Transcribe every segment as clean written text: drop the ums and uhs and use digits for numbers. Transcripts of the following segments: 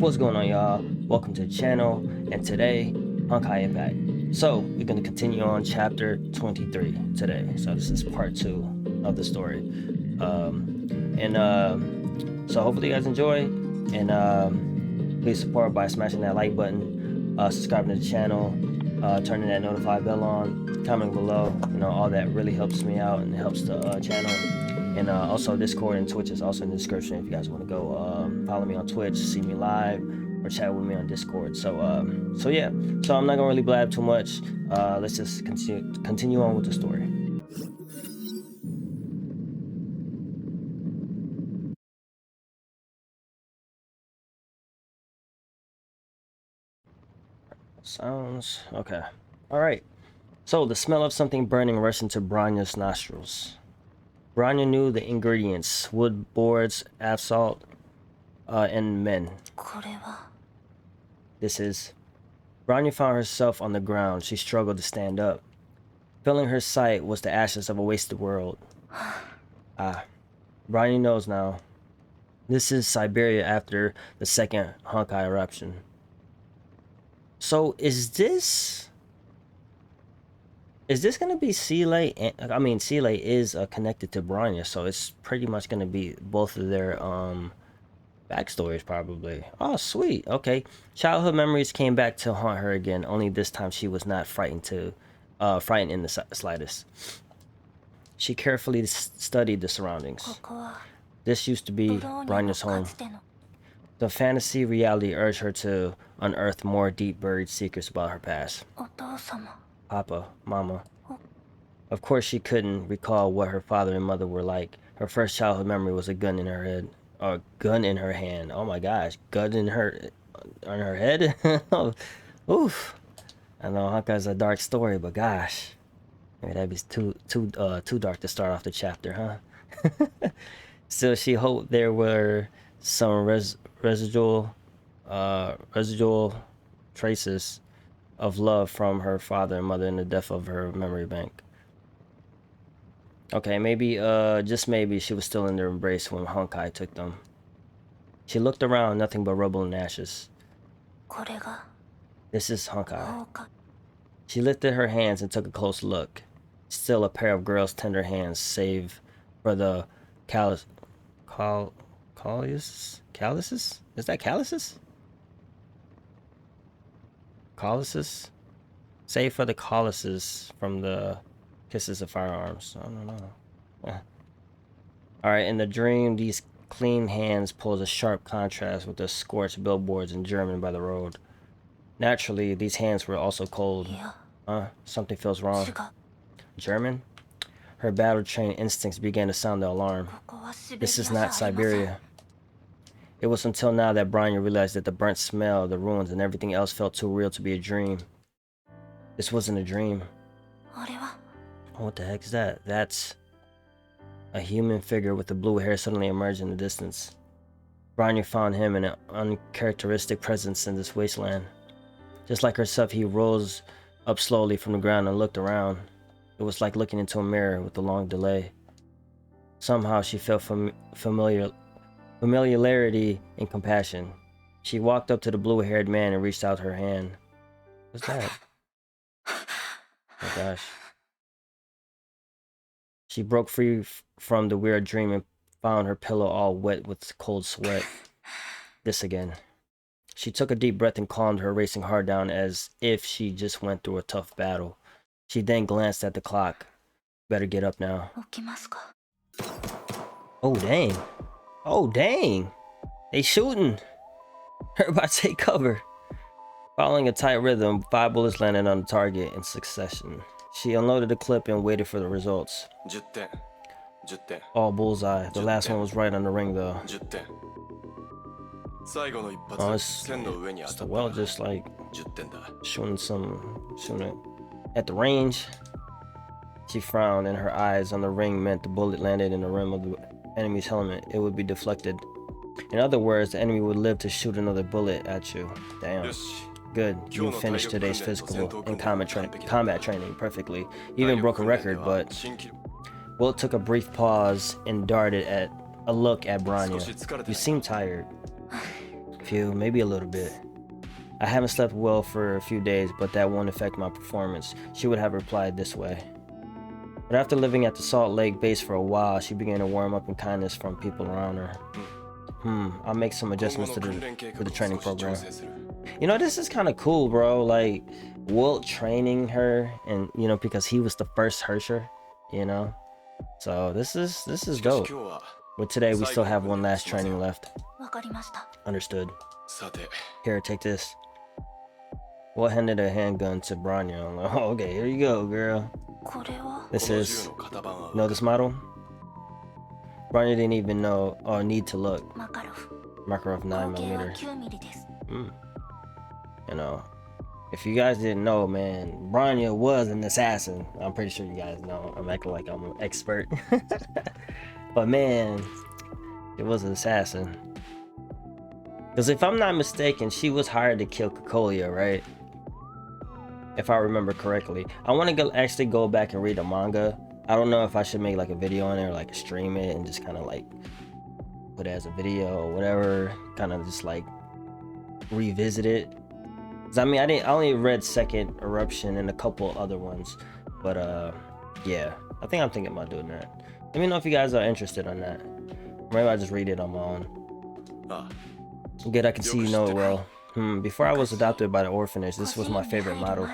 What's going on, y'all? Welcome to the channel, and today, Honkai Impact. So, we're going to continue on chapter 23 today. So, this is part 2 of the story. So hopefully you guys enjoy, and please support by smashing that like button, subscribing to the channel, turning that notify bell on, commenting below. You know, all that really helps me out and helps the channel. And also Discord and Twitch is also in the description if you guys want to go follow me on Twitch, see me live, or chat with me on Discord. So yeah. So I'm not gonna really blab too much. Let's just continue on with the story. Sounds okay. All right. So the smell of something burning rushed into Branya's nostrils. Branya knew the ingredients: wood, boards, asphalt, and men. This is. Branya found herself on the ground. She struggled to stand up. Filling her sight was the ashes of a wasted world. Branya knows now. This is Siberia after the second Honkai eruption. So is this gonna be Seele? I mean, Seele is connected to Branya, so it's pretty much gonna be both of their backstories probably. Oh, sweet. Okay. Childhood memories came back to haunt her again. Only this time she was not frightened in the slightest. She carefully studied the surroundings. This used to be Branya's home. The fantasy reality urged her to unearth more deep buried secrets about her past. Papa, Mama. Of course she couldn't recall what her father and mother were like. Her first childhood memory was a gun in her head. Or gun in her hand. Oh my gosh. Gun in her on her head? Oof. I know Honkai's a dark story, but gosh. Maybe that'd be too dark to start off the chapter, huh? Still, she hoped there were some residual traces of love from her father and mother in the depth of her memory bank. Okay, maybe, just maybe she was still in their embrace when Honkai took them. She looked around, nothing but rubble and ashes. This is Honkai. She lifted her hands and took a close look. Still a pair of girls' tender hands, save for the calluses? Is that calluses? Calluses? Save for the calluses from the kisses of firearms. I don't know. Alright, in the dream, these clean hands pose a sharp contrast with the scorched billboards in German by the road. Naturally, these hands were also cold. Something feels wrong. German? Her battle-trained instincts began to sound the alarm. This is not Siberia. It was until now that Branya realized that the burnt smell, the ruins, and everything else felt too real to be a dream. This wasn't a dream. Oh, what the heck is that? That's a human figure with the blue hair suddenly emerged in the distance. Branya found him in an uncharacteristic presence in this wasteland. Just like herself, he rose up slowly from the ground and looked around. It was like looking into a mirror with a long delay. Somehow she felt familiarity and compassion. She walked up to the blue-haired man and reached out her hand. What's that? Oh my gosh. She broke free from the weird dream and found her pillow all wet with cold sweat. This again. She took a deep breath and calmed her racing heart down as if she just went through a tough battle. She then glanced at the clock. Better get up now. Oh, dang. Oh, dang. They shooting. Her about to take cover. Following a tight rhythm, 5 bullets landed on the target in succession. She unloaded the clip and waited for the results. All bullseye. The last one was right on the ring, though. Oh, it's the well just like shooting it at the range. She frowned, and her eyes on the ring meant the bullet landed in the rim of the enemy's helmet. It would be deflected. In other words, the enemy would live to shoot another bullet at you. Damn. Good. You finished today's physical and combat training perfectly. You even broke a record, but... Will took a brief pause and darted a look at Branya. You seem tired. few, maybe a little bit. I haven't slept well for a few days, but that won't affect my performance. She would have replied this way. But after living at the Salt Lake base for a while, she began to warm up in kindness from people around her. I'll make some adjustments to the training program. You know, this is kind of cool, bro. Like, Wilt training her, and you know, because he was the first Hersher, you know. So this is dope. But today we still have one last training left. Understood. Here, take this. What handed a handgun to Bronya? I'm like, oh, okay, here you go, girl. This is, you know this model? Bronya didn't even know or need to look. Makarov 9mm. You know, if you guys didn't know, man, Bronya was an assassin. I'm pretty sure you guys know. I'm acting like I'm an expert. But man, it was an assassin. Because if I'm not mistaken, she was hired to kill Kokolia, right? If I remember correctly. I want to actually go back and read the manga. I don't know if I should make like a video on it or like stream it and just kind of like put it as a video or whatever. Kind of just like revisit it. Cause I mean, I only read Second Eruption and a couple other ones. But yeah, I think I'm thinking about doing that. Let me know if you guys are interested on that. Maybe I just read it on my own. Good, I can see you know it well. Before I was adopted by the orphanage, this was my favorite model.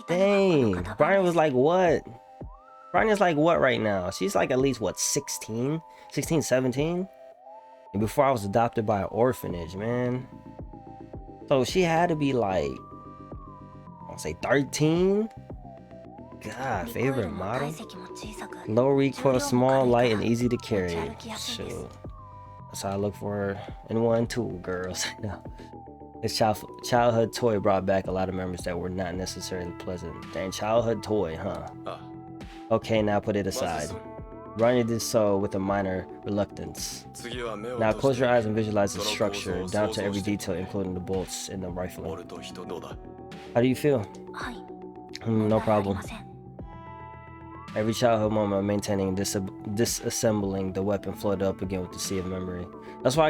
Dang, Brian was like what? Brian's like what right now? She's like at least what, 16, 17? And before I was adopted by an orphanage, man. So she had to be like, I'll say 13? God, favorite model? Low recoil, small, light, and easy to carry. Shoot. That's how I look for her in 1-2 girls. This childhood toy brought back a lot of memories that were not necessarily pleasant. Dang, childhood toy, huh? Okay, now put it aside. Bronya did so with a minor reluctance. Now close your eyes and visualize the structure, down to every detail, including the bolts in the rifling. How do you feel? No problem. Every childhood moment of maintaining disassembling the weapon flooded up again with the sea of memory. That's why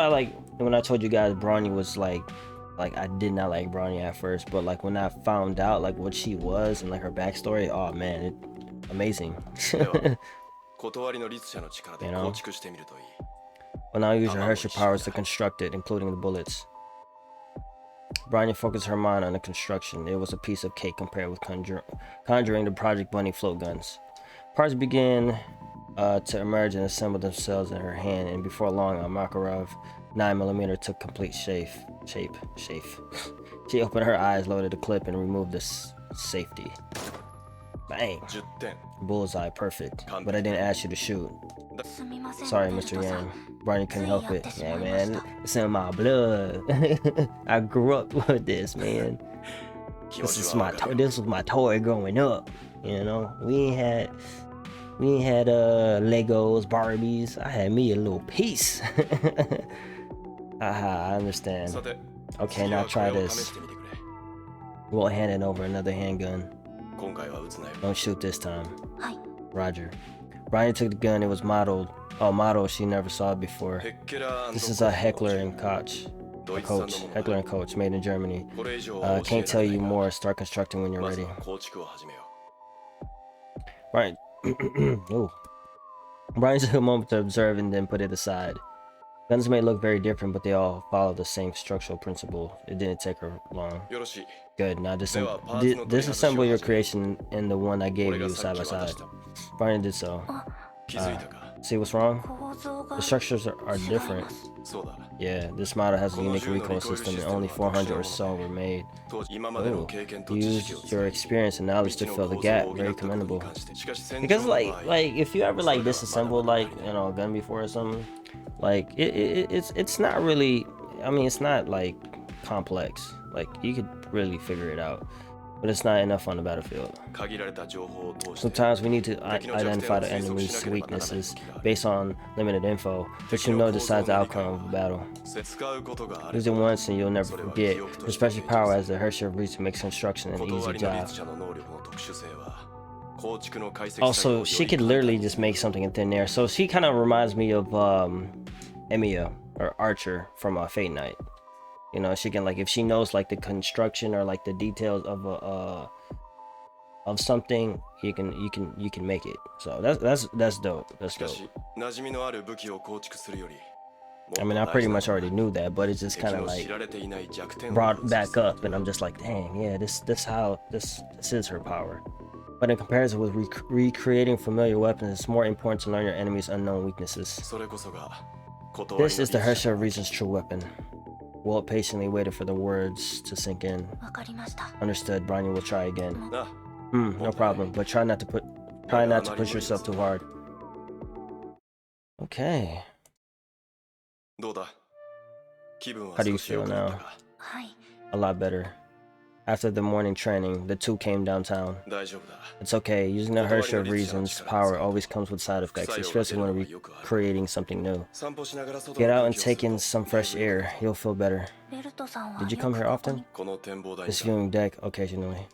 like when I told you guys Bronya was like I did not like Bronya at first, but like when I found out like what she was and like her backstory, oh man, amazing. You know? Well, now use your Hersher powers to construct it, including the bullets. Bronya focused her mind on the construction. It was a piece of cake compared with conjuring the Project Bunny float guns. Parts began to emerge and assemble themselves in her hand, and before long, a Makarov 9mm took complete shape. She opened her eyes, loaded the clip, and removed the safety. Bang! Bullseye, perfect. But I didn't ask you to shoot. Sorry, Mr. Yang. Bronya couldn't help it. Yeah, man, it's in my blood. I grew up with this, man. This was my toy growing up. You know, we ain't had Legos, Barbies. I had me a little piece. I understand. Okay, now try this. We'll hand it over another handgun. Don't shoot this time. Roger. Bronya took the gun. It was modeled. A model she never saw before. This is a Heckler and Koch. Heckler and Koch, made in Germany. Can't tell you more. Start constructing when you're ready. Right. Ooh. Brian took a moment to observe and then put it aside. Guns may look very different, but they all follow the same structural principle. It didn't take her long. Good. Now disassemble your creation in the one I gave you side by side. Brian did so. See what's wrong? The structures are different. Yeah, this model has a unique recoil system and only 400 or so were made. Ooh, you used your experience and knowledge to fill the gap. Very commendable. Because like if you ever like disassembled like, you know, a gun before or something, like it's not really, I mean, it's not like complex. Like you could really figure it out, but it's not enough on the battlefield. Sometimes we need to identify the enemy's weaknesses based on limited info, but you know decides the outcome of the battle. Use it once and you'll never forget. Her special power as the Hersher reach makes construction an easy job. Also, she could literally just make something in thin air. So she kind of reminds me of Emiya or archer from a Fate Knight. You know, she can, like, if she knows like the construction or like the details of a of something, you can make it. So that's dope. That's dope. I mean, I pretty much already knew that, but it's just kind of like brought back up, and I'm just like, dang, yeah, this is her power. But in comparison with recreating familiar weapons, it's more important to learn your enemy's unknown weaknesses. This is the Hersha of Reason's true weapon. Walt patiently waited for the words to sink in. Understood. Bronya will try again. No problem, but try not to push yourself too hard. Okay. How do you feel now? A lot better. After the morning training, the two came downtown. It's okay. Using the Hersha of Reason's power always comes with side effects, especially when recreating something new. Get out and take in some fresh air. You'll feel better. Did you come here often? This viewing deck occasionally.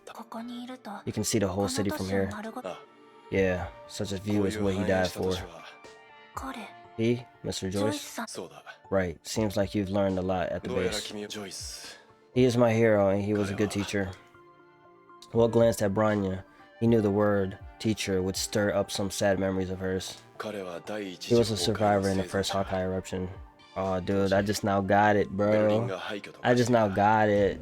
You can see the whole city from here. Yeah, such a view is what he died for. He? Mr. Joyce? Right. Seems like you've learned a lot at the base. He is my hero, and he was a good teacher. Walt glanced at Bronya. He knew the word teacher would stir up some sad memories of hers. He was a survivor in the first Honkai eruption. Oh, dude, I just now got it, bro. I just now got it.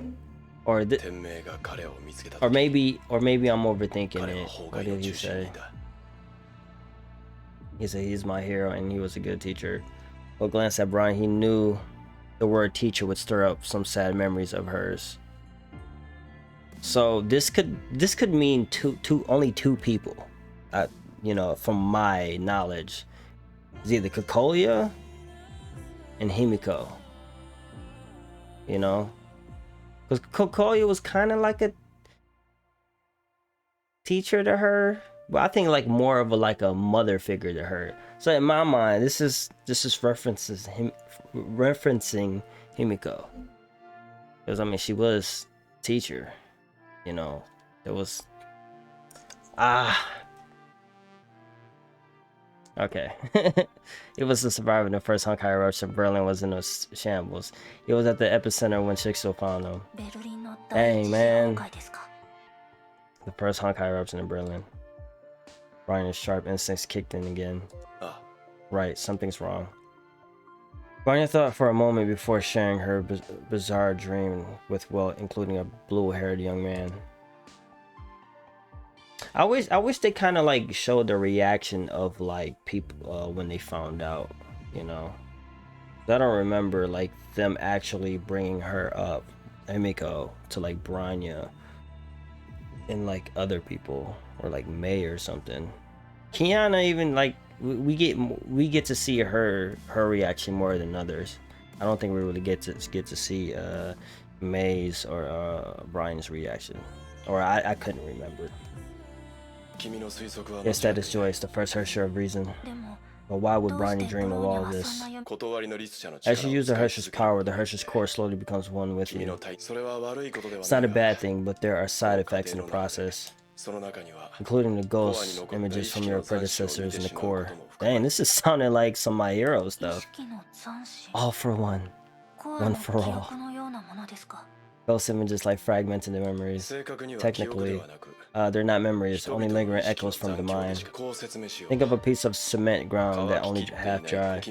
Or maybe I'm overthinking it. What did he say? He said he's my hero and he was a good teacher. Walt glanced at Bronya. He knew the word teacher would stir up some sad memories of hers. So this could mean only two people, you know, from my knowledge. It's either Kokolia and Himiko. You know, because Kokolia was kind of like a teacher to her, but I think like more of a mother figure to her. So in my mind, this is referencing Himiko, because I mean she was teacher. You know, there was okay. It was the survivor in the first Honkai eruption. Berlin was in a shambles. He was at the epicenter when Shixo found him. Dang, man. The first Honkai eruption in Berlin. Bronya's sharp instincts kicked in again. Right, something's wrong. Bronya thought for a moment before sharing her bizarre dream with Walt, including a blue-haired young man. I wish they kind of like showed the reaction of like people when they found out, you know. I don't remember like them actually bringing her up, Emiko, to like Bronya and like other people, or like May or something. Kiana, even like we get to see her reaction more than others. I don't think we really get to see May's or Brian's reaction, or I couldn't remember. Yes, that is Joyce, the first Hersha of Reason. But why would Bronya dream of all this? As you use the Hersha's power, the Hersha's core slowly becomes one with you. It's not a bad thing, but there are side effects in the process, including the ghost images from your predecessors in the core. Dang, this is sounding like some My Hero stuff. All for one. One for all. Ghost images like fragmented memories. Technically, they're not memories, only lingering echoes from the mind. Think of a piece of cement ground that only half dry.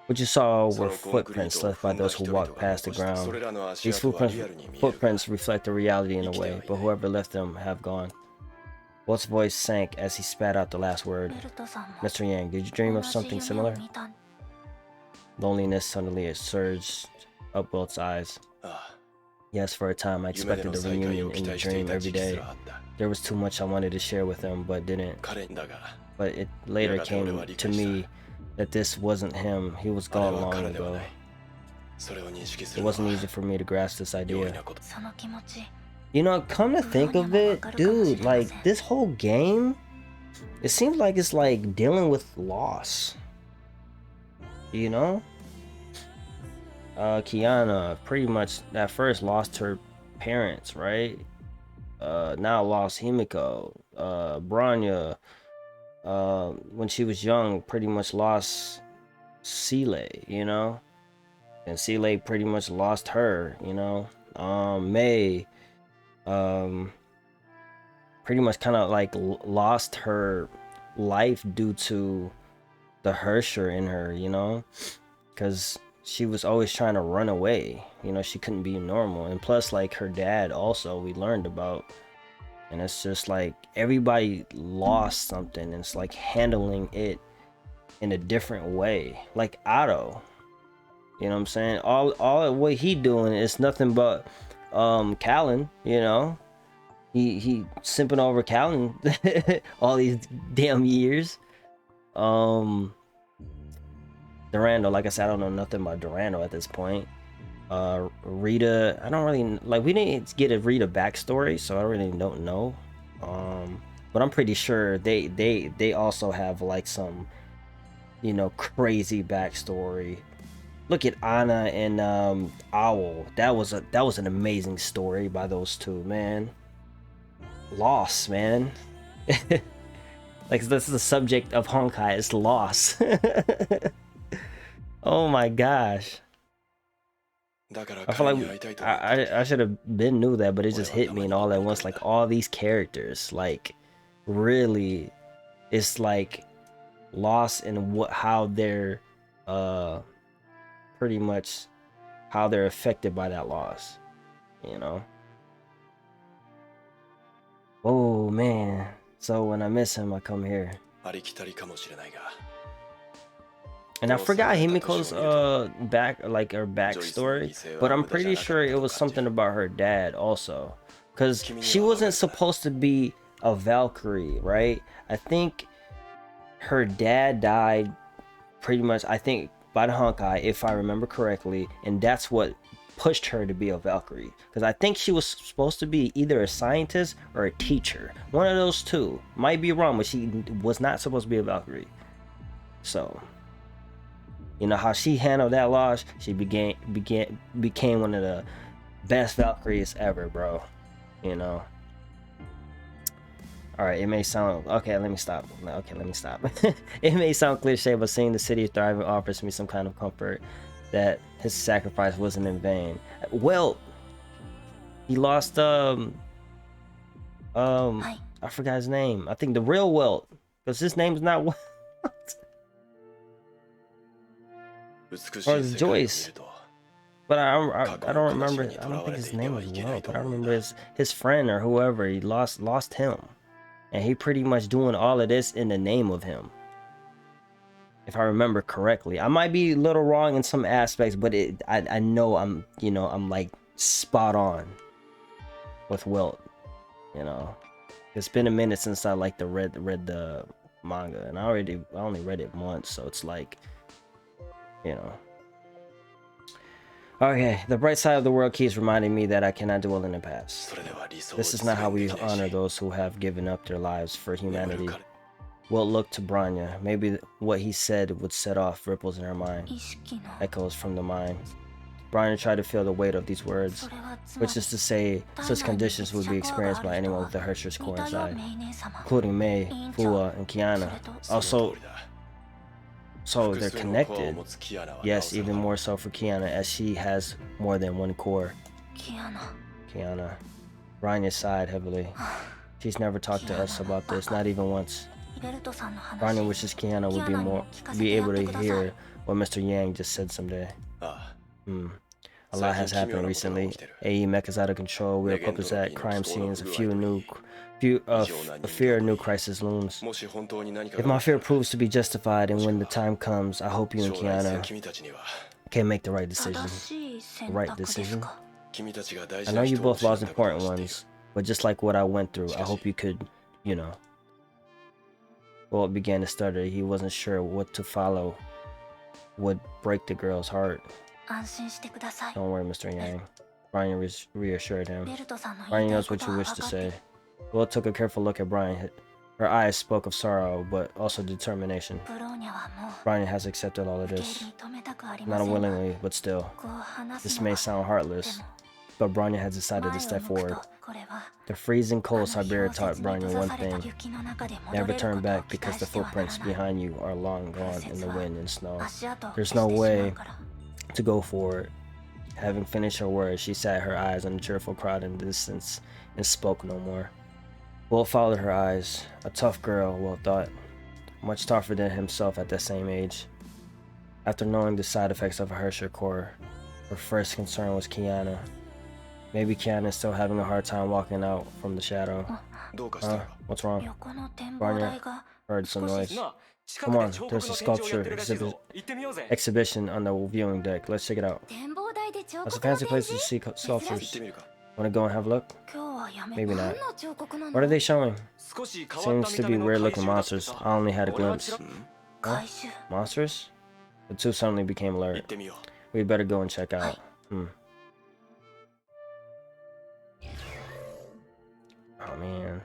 What you saw were footprints left by those who walked past the ground. These footprints reflect the reality in a way, but whoever left them have gone. Walt's voice sank as he spat out the last word. Mr. Yang, did you dream of something similar? Loneliness suddenly surged up Walt's eyes. Yes, for a time I expected a reunion in the dream every day. There was too much I wanted to share with him, but didn't. But it later came to me that this wasn't him. He was gone long ago. It wasn't easy for me to grasp this idea. You know, come to think of it, dude, like this whole game, it seems like it's like dealing with loss. You know? Kiana pretty much at first lost her parents, right? Now lost Himiko. Bronya, when she was young, pretty much lost Sile, you know? And Seeley pretty much lost her, you know. May pretty much kind of like lost her life due to the Hersher in her, you know, because she was always trying to run away, you know. She couldn't be normal. And plus, like, her dad also we learned about. And it's just like everybody lost something, and it's like handling it in a different way. Like Otto, you know what I'm saying? All what he doing is nothing but Callan, you know. He simping over Callan all these damn years. Durando, like I said, I don't know nothing about Durando at this point. Rita, I don't really like. We didn't get a Rita backstory, so I really don't know. But I'm pretty sure they also have like some, you know, crazy backstory. Look at Anna and Owl. That was an amazing story by those two, man. Loss, man. Like, this is the subject of Honkai, it's loss. Oh my gosh. I feel like I should have been knew that, but it just hit me and all at once. Like, all these characters, like, really, it's like lost in how they're pretty much how they're affected by that loss, you know. Oh man, so when I miss him I come here. And I forgot Himiko's backstory, but I'm pretty sure it was something about her dad also, because she wasn't supposed to be a Valkyrie, right? I think her dad died pretty much, I think, by the Honkai, if I remember correctly, and that's what pushed her to be a Valkyrie, because I think she was supposed to be either a scientist or a teacher, one of those two. Might be wrong, but she was not supposed to be a Valkyrie. So, you know how she handled that loss, she became one of the best Valkyries ever, bro. You know. All right, it may sound okay. Let me stop. It may sound cliche, but seeing the city thriving offers me some kind of comfort that his sacrifice wasn't in vain. Well, he lost I forgot his name. I think the real Welt, because his name's not Welt. Or it's Joyce. But I don't remember. I don't think his name was Welt, but I remember his friend or whoever. He lost him. And he pretty much doing all of this in the name of him, if I remember correctly. I might be a little wrong in some aspects, but I know I'm like spot on with Wilt. You know, it's been a minute since I like read the manga, and I only read it once, so it's like, you know. Okay, the bright side of the world keeps reminding me that I cannot dwell in the past. This is not how we honor those who have given up their lives for humanity. We'll look to Branya. Maybe what he said would set off ripples in her mind. Echoes from the mind. Branya tried to feel the weight of these words, which is to say, such conditions would be experienced by anyone with the Hersher's core inside, including Mei, Fua, and Kiana. Also, so they're connected. Yes, even more so for Kiana, as she has more than one core. Kiana. Branya sighed heavily. She's never talked to us about this, not even once. Branya wishes Kiana would be able to hear what Mr. Yang just said someday. A lot has happened recently. AE mech is out of control. We are puppets at crime scenes. A fear of new crisis looms. If my fear proves to be justified, and when the time comes, I hope you and Kiana can make the right decision. I know you both lost important ones, but just like what I went through, I hope you could, you know. Well, it began to stutter. He wasn't sure what to follow would break the girl's heart. Don't worry, Mr. Yang. Branya reassured him. Branya knows what you wish to say. Will took a careful look at Branya. Her eyes spoke of sorrow, but also determination. Branya has accepted all of this. Not unwillingly, but still. This may sound heartless, but Branya has decided to step forward. The freezing cold Siberia taught Branya one thing. Never turn back, because the footprints behind you are long gone in the wind and snow. There's no way to go forward. Having finished her words, she sat her eyes on the cheerful crowd in the distance and spoke no more. Will followed her eyes. A tough girl, Will thought. Much tougher than himself at that same age. After knowing the side effects of a Hershey core, her first concern was Kiana. Maybe Kiana is still having a hard time walking out from the shadow. What's wrong? Barney heard some noise. Come on, there's a sculpture exhibition on the viewing deck. Let's check it out. It's a fancy place to see sculptures. Want to go and have a look? Maybe not. What are they showing? Seems to be weird looking monsters. I only had a glimpse. Huh? Monsters? The two suddenly became alert. We'd better go and check out. Oh man.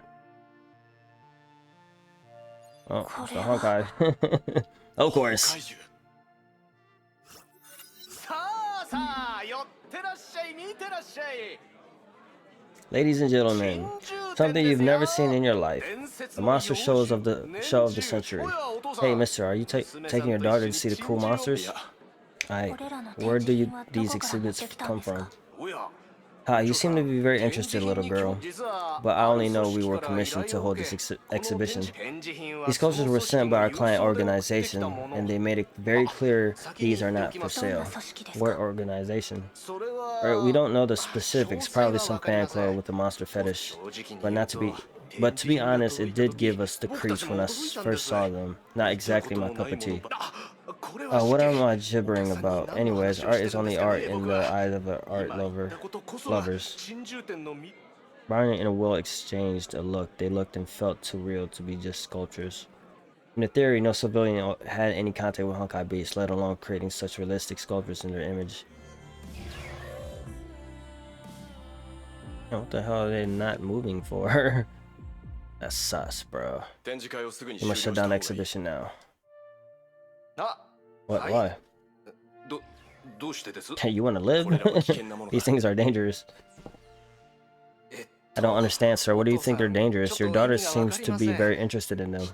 Oh, it's the Honkai. Of course. Ladies and gentlemen, something you've never seen in your life. The monster shows of the show of the century. Hey, mister, are you taking your daughter to see the cool monsters? Where do these exhibits come from? Hi, you seem to be very interested, little girl. But I only know we were commissioned to hold this exhibition. These sculptures were sent by our client organization, and they made it very clear these are not for sale. What organization? We don't know the specifics, probably some fan club with a monster fetish. But to be honest, it did give us the creeps when I first saw them. Not exactly my cup of tea. What am I gibbering about? Anyways, art is only art in the eyes of the art lovers. Barney and Will exchanged a look. They looked and felt too real to be just sculptures. In theory, no civilian had any contact with Honkai beasts, let alone creating such realistic sculptures in their image. What the hell are they not moving for? That's sus, bro. You must shut down the exhibition now. What? Why? Hey, you want to live? These things are dangerous. I don't understand, sir. What do you think they're dangerous? Your daughter seems to be very interested in them.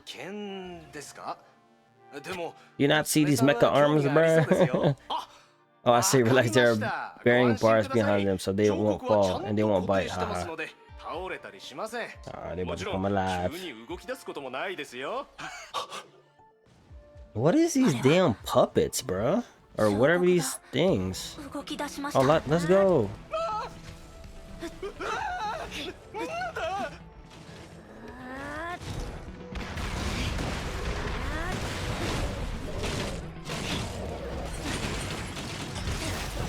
You not see these mecha arms, bruh? Oh, I see. Relax. There are bearing bars behind them so they won't fall and they won't bite. Haha. They about to come alive. What is these damn puppets, bruh? Or whatever these things. Oh, let's go.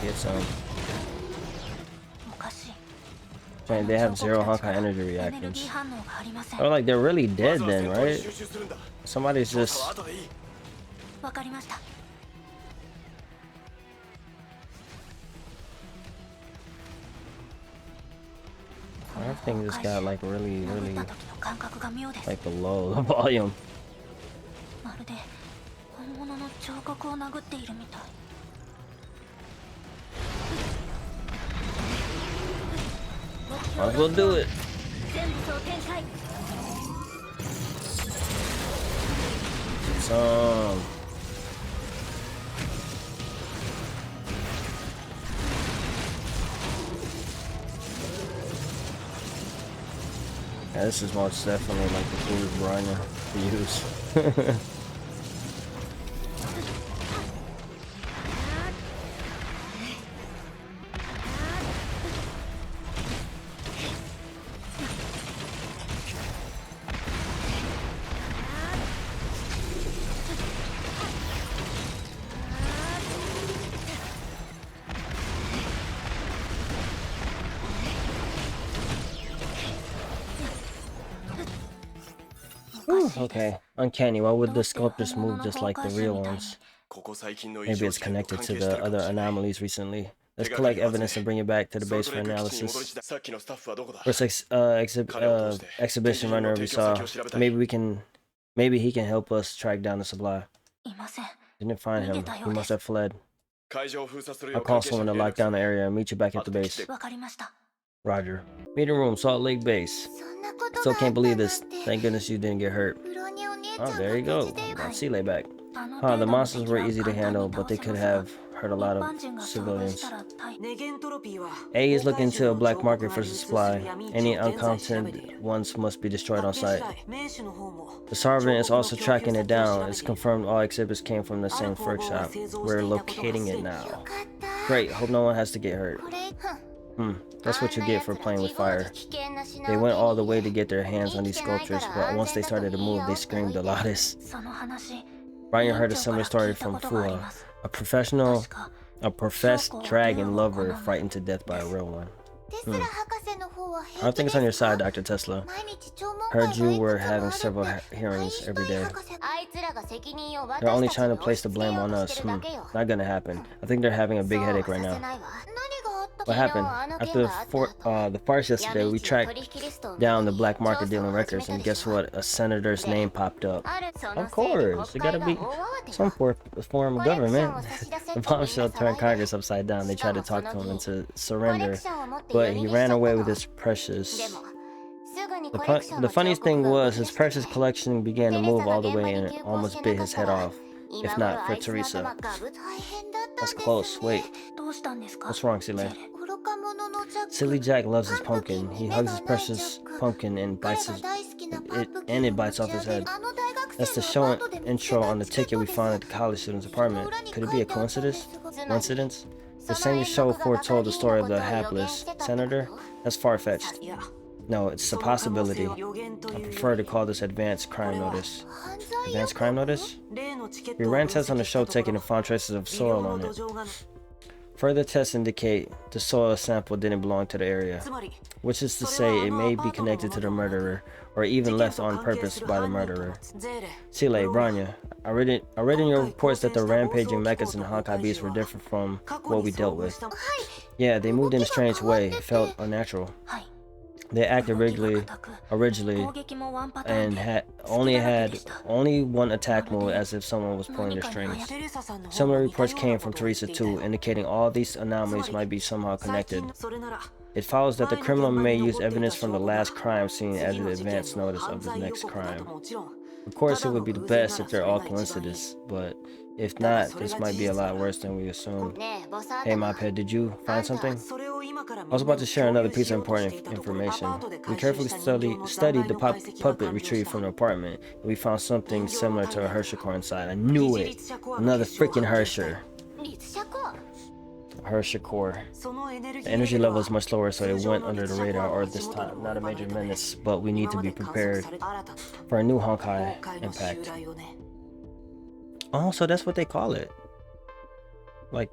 Get some. Man, they have zero Honkai energy reactions. Oh, like they're really dead then, right? Somebody's just... Everything just got like really like below the volume. Might as well do it. Some. Yeah, this is most definitely like the coolest Rhino to use. Okay, uncanny. Why would the sculptures move just like the real ones? Maybe it's connected to the other anomalies recently. Let's collect evidence and bring it back to the base for analysis. First exhibition runner we saw. Maybe he can help us track down the supply. Didn't find him. He must have fled. I'll call someone to lock down the area and meet you back at the base. Roger. Meeting room, Salt Lake Base. Still can't believe this. Thank goodness you didn't get hurt. Oh, there you go. Now see layback. The monsters were easy to handle, but they could have hurt a lot of civilians. A is looking into a black market for supply. Any uncounted ones must be destroyed on site. The Sergeant is also tracking it down. It's confirmed all exhibits came from the same workshop. We're locating it now. Great, hope no one has to get hurt. That's what you get for playing with fire. They went all the way to get their hands on these sculptures, but once they started to move, they screamed the loudest. Brian heard a similar story from Fuha, a professed dragon lover frightened to death by a real one. I don't think it's on your side, Dr. Tesla. Heard you were having several hearings every day. They're only trying to place the blame on us. Not gonna happen. I think they're having a big headache right now. What happened? After the farce yesterday, we tracked down the black market dealing records, and guess what? A senator's name popped up. Of course, it gotta be some form of government. The bombshell turned Congress upside down. They tried to talk to him into surrender, but he ran away with his precious. The funniest thing was his precious collection began to move all the way and almost bit his head off. If not for Teresa. That's close. Wait. What's wrong, Silly? Silly Jack loves his pumpkin. He hugs his precious pumpkin and it bites off his head. That's the show intro on the ticket we found at the college student's apartment. Could it be a coincidence? The same show foretold the story of the hapless senator? That's far-fetched. No, it's a possibility. I prefer to call this advanced crime notice. Advanced crime notice? We ran tests on the show ticket and found traces of soil on it. Further tests indicate the soil sample didn't belong to the area, which is to say it may be connected to the murderer, or even left on purpose by the murderer. Sile, Branya, I read in your reports that the rampaging mechas and Honkai beasts were different from what we dealt with. Yeah, they moved in a strange way, felt unnatural. They acted originally and had only one attack mode, as if someone was pulling their strings. Similar reports came from Teresa too, indicating all these anomalies might be somehow connected. It follows that the criminal may use evidence from the last crime scene as an advance notice of the next crime. Of course, it would be the best if they're all coincidences, but if not, this might be a lot worse than we assumed. Hey, Mophead, did you find something? I was about to share another piece of important information. We carefully studied the puppet retrieved from the apartment, and we found something similar to a Hersher core inside. I knew it! Another freaking Hersher. Hersher core. The energy level is much lower, so it went under the radar, or this time, not a major menace, but we need to be prepared for a new Honkai impact. Oh, so that's what they call it. Like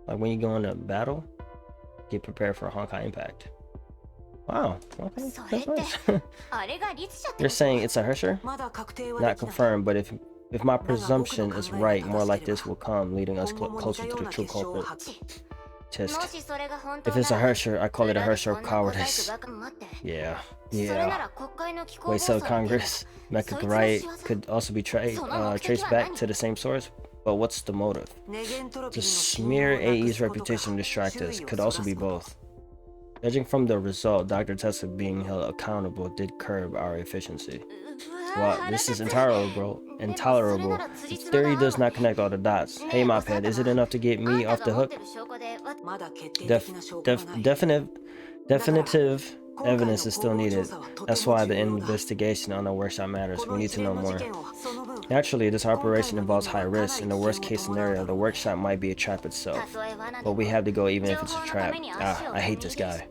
when you go into battle, get prepared for a Honkai impact. Wow, okay, that's nice. You're saying it's a Hersher? Not confirmed, but if my presumption is right, more like this will come, leading us closer to the true culprit. Tisk. If it's a Hersher, I call it a Hersher of cowardice. Yeah. Wait, so Congress, Mecha Riot could also be traced back to the same source? But what's the motive? To smear AE's reputation and distract us. Could also be both. Judging from the result, Dr. Tesla being held accountable did curb our efficiency. Wow, this is intolerable. The theory does not connect all the dots. Hey, Mophead, is it enough to get me off the hook? Definitive evidence is still needed. That's why the investigation on the workshop matters. We need to know more. Naturally, this operation involves high risk. In the worst case scenario, the workshop might be a trap itself. But we have to go even if it's a trap. I hate this guy.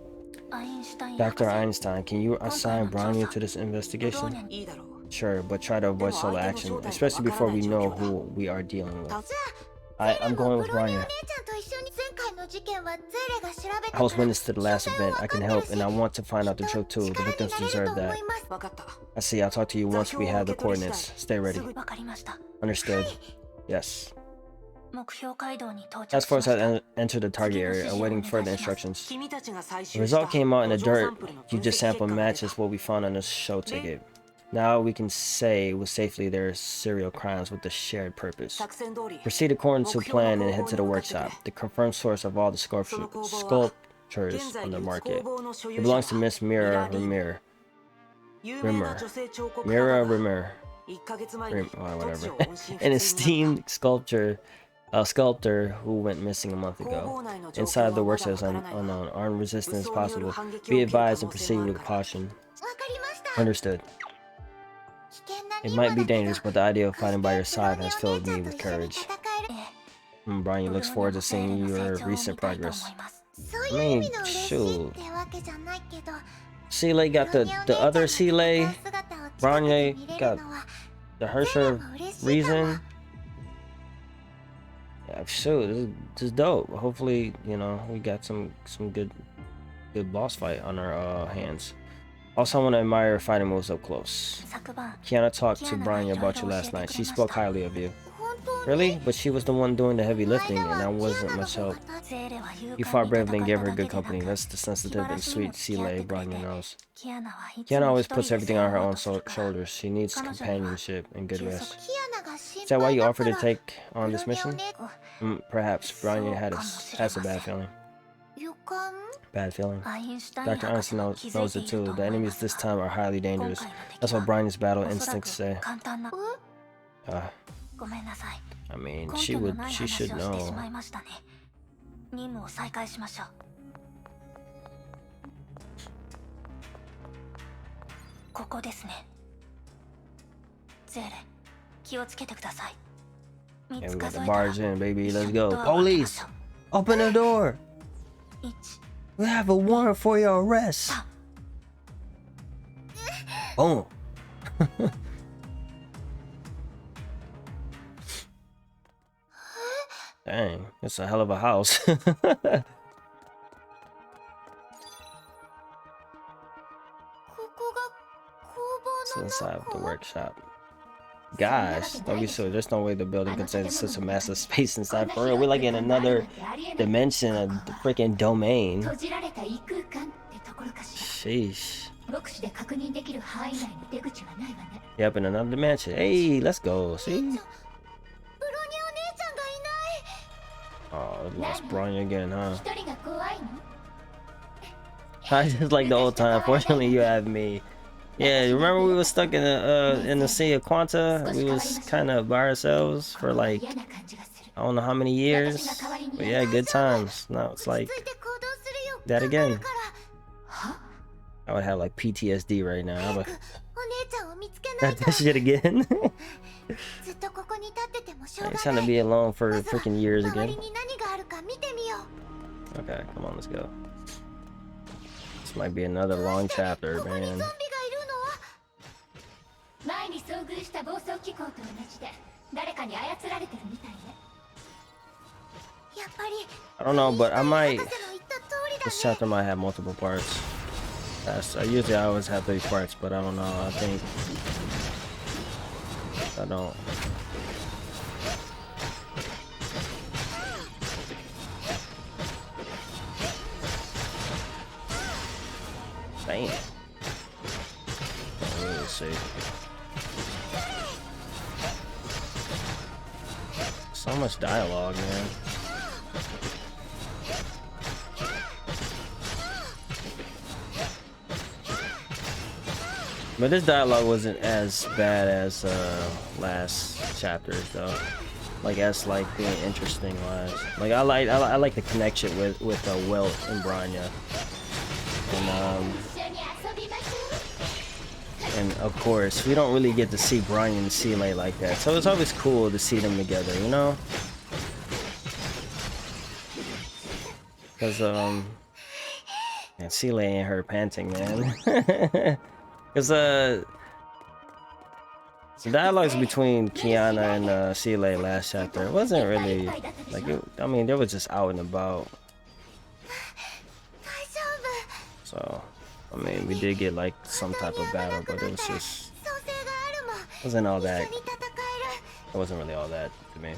Dr. Einstein, can you assign Branya to this investigation? Sure, but try to avoid solo action, especially before we know who we are dealing with. I'm going with Branya. I was witness to the last event. I can help, and I want to find out the truth too. The victims deserve that. I see. I'll talk to you once we have the coordinates. Stay ready. Understood. Yes. Task Force has entered the target area, awaiting further instructions. The result came out in the dirt. You just sampled matches what we found on the show ticket. Now we can say with safety there are serial crimes with a shared purpose. Proceed according to plan and head to the workshop, the confirmed source of all the sculptures on the market. It belongs to Miss Mira Rimmer. Whatever. An esteemed sculptor A sculptor who went missing a month ago. Inside the works is unknown. Armed resistance is possible. Be advised and proceed with caution. Understood. It might be dangerous, but the idea of fighting by your side has filled me with courage. Brian looks forward to seeing your recent progress. I mean, shoot. Seeley got the other Seeley. Branya got the Hersher reason. Yeah, shoot, this is dope. Hopefully, you know, we got some good boss fight on our hands. Also, I want to admire your fighting moves up close. Kiana talked to Branya about you last night. She spoke highly of you. Really? But she was the one doing the heavy lifting, and I wasn't much help. You fought bravely and gave her good company. That's the sensitive and sweet Seeley Branya knows. Kiana always puts everything on her own shoulders. She needs companionship and good rest. Is that why you offered to take on this mission? Perhaps Branya has a bad feeling. Bad feeling. Dr. Einstein knows it too. The enemies this time are highly dangerous. That's what Bryan's battle instincts say. I mean, she should know. And we got the barge in, baby. Let's go. Police! Open the door! We have a warrant for your arrest. Boom. Dang, it's a hell of a house. It's inside of the workshop. Gosh, don't be silly. There's no way the building contains such a massive space inside. For real, we're like in another dimension of the freaking domain. Sheesh. Yep, in another dimension. Hey, let's go. See? Oh, lost Branya again, huh? I just like the old time. Fortunately, you have me. Yeah, remember we was stuck in the Sea of Quanta? We was kind of by ourselves for like, I don't know how many years. But yeah, good times. Now it's like that again. I would have like PTSD right now. I would that shit again. I ain't trying to be alone for freaking years again. Okay, come on, let's go. This might be another long chapter, man. I don't know, but I might. This chapter might have multiple parts. Usually I always have 3 parts, but I don't know. I think I don't. Damn. Let's see. So much dialogue, man. But this dialogue wasn't as bad as last chapters, though. Like as like being interesting wise. Like I like the connection with Wilt and Branya. And of course, we don't really get to see Branya and Seeley like that, so it's always cool to see them together, you know? Because and Seeley ain't her panting, man. Because the dialogues between Kiana and Seeley last chapter, it wasn't really like I mean, they were just out and about. So I mean, we did get like some type of battle, but it was just wasn't all that. It wasn't really all that to me.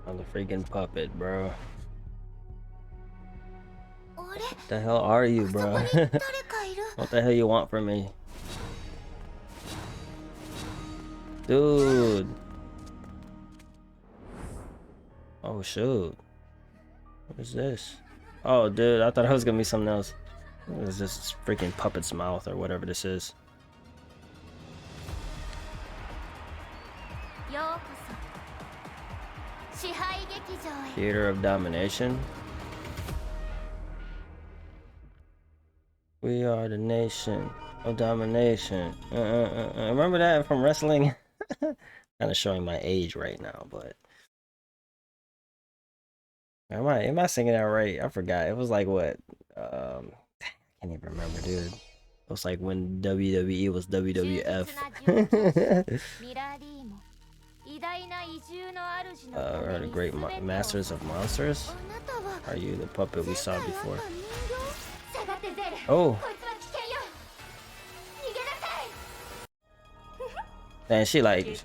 On the freaking puppet, bro. What the hell are you, bro? What the hell you want from me? Dude. Oh, shoot. What is this? Oh, dude, I thought it was gonna be something else. It was just freaking puppet's mouth or whatever this is. Theater of Domination. We are the nation of domination. Remember that from wrestling? Kind of showing my age right now, but am I singing that right? I forgot. It was like what? I can't even remember, dude. It was like when WWE was WWF. Are the great masters of monsters? Are you the puppet we saw before? Oh. And she like,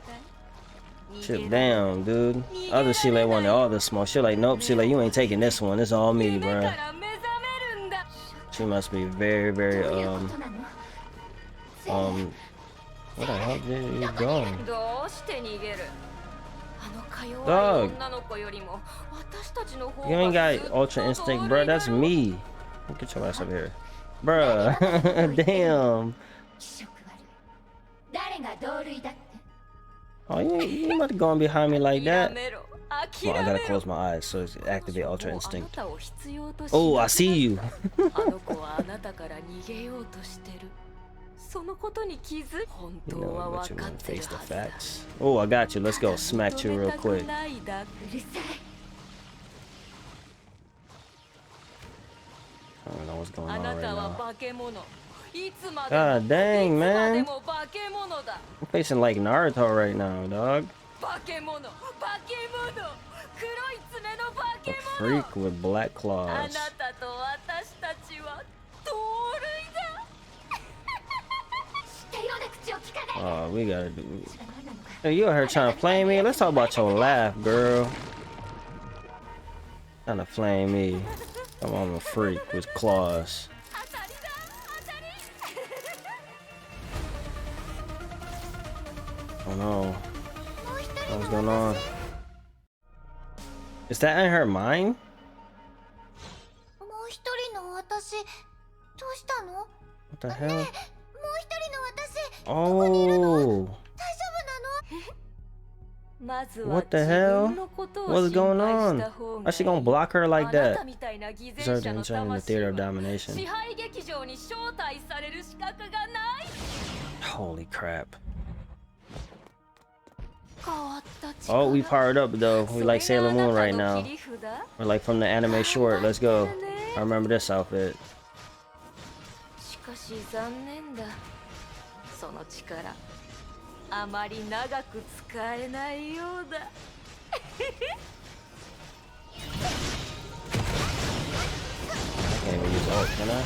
shit, damn, dude. Other she like wanted all the smoke. She like, nope. She like, you ain't taking this one. It's all me, bro. She must be very, very where the hell did you go? Dog. You ain't got Ultra Instinct, bro. That's me. Get your ass up here, bruh. Damn. Oh, you about to go on behind me like that? Well, I gotta close my eyes so it's activate Ultra Instinct. Oh, I see you. You know what you want, face the facts. Oh, I got you. Let's go. Smack you real quick. I don't know what's going on right now. God dang, man. I'm facing like Naruto right now, dog. A freak with black claws. Oh, we gotta do. Hey, you out here trying to flame me? Let's talk about your laugh, girl. Trying to flame me. I'm on a freak with claws. Oh no. What's going on? Is that in her mind? What the hell? Oh. What the hell? What's going on? Why she gonna block her like that? Deserve to enter in the theater of domination. Holy crap. Oh, we powered up though. We like Sailor Moon right now. We're like from the anime short. Let's go. I remember this outfit. I can't even use ult, can I?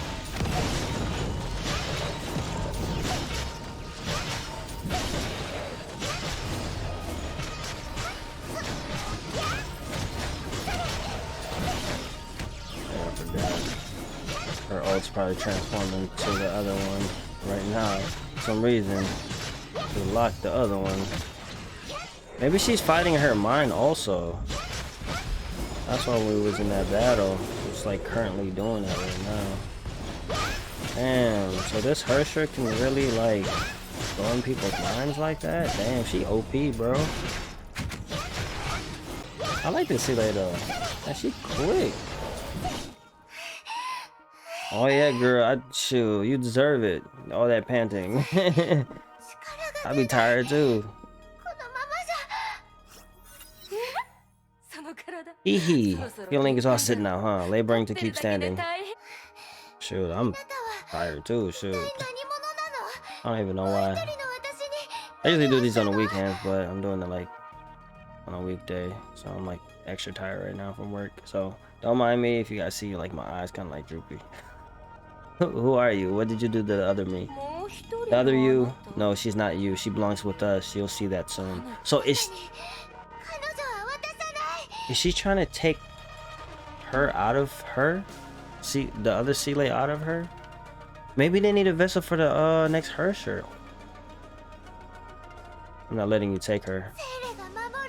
Her ult's probably transforming to the other one right now. For some reason, to lock the other one. Maybe she's fighting her mind also. That's why we was in that battle. It's like currently doing that right now. Damn, so this Hersher can really like go in people's minds like that? Damn, she OP, bro. I like to see that though. Man, she quick. Oh yeah, girl, shoot, you deserve it. All that panting. I'd be tired too. Hee hee. Feeling exhausted now, huh? Laboring to keep standing. Shoot, I'm tired too, shoot. I don't even know why. I usually do these on the weekends, but I'm doing it like on a weekday. So I'm like extra tired right now from work. So don't mind me if you guys see like my eyes kind of like droopy. Who are you? What did you do to the other me? The other you? No, she's not you. She belongs with us. You'll see that soon. So is she trying to take her out of her? see the other Seele out of her? Maybe they need a vessel for the next Hersher. I'm not letting you take her.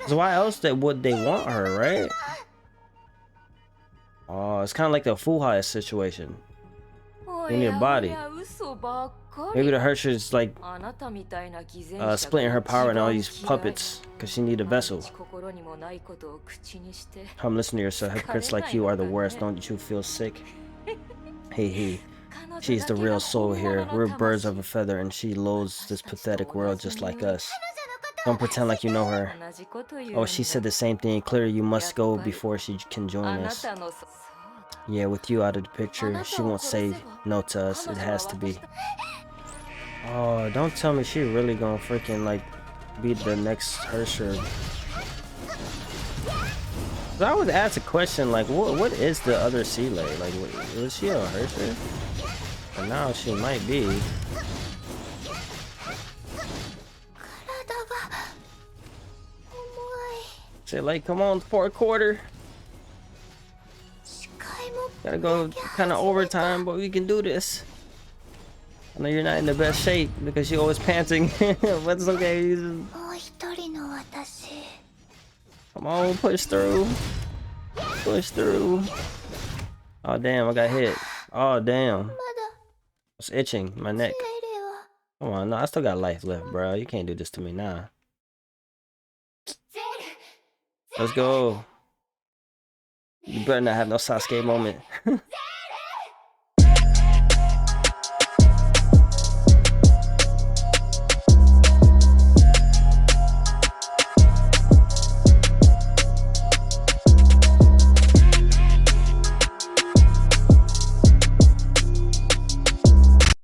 So why else would they want her, right? Oh, it's kind of like the Fuhai situation. You need a body. Maybe the Hersher's like splitting her power in all these puppets because she need a vessel. Come listen to yourself. Hypocrites like you are the worst. Don't you feel sick? Hey. She's the real soul here. We're birds of a feather and she loathes this pathetic world just like us. Don't pretend like you know her. Oh, she said the same thing. Clearly you must go before she can join us. Yeah, with you out of the picture, she won't say no to us. It has to be. Oh, don't tell me she really gonna freaking like be the next Hersher. I always ask a question like, what is the other Seele? Like, was she a Hersher? And now she might be. Say like, come on, fourth quarter. Gotta go kind of overtime, but we can do this. I know you're not in the best shape because you're always panting, but it's okay. Come on, push through. Push through. Oh damn, I got hit. Oh damn. It's itching, my neck. Come on, no, I still got life left, bro. You can't do this to me now. Let's go. You better not have no Sasuke moment.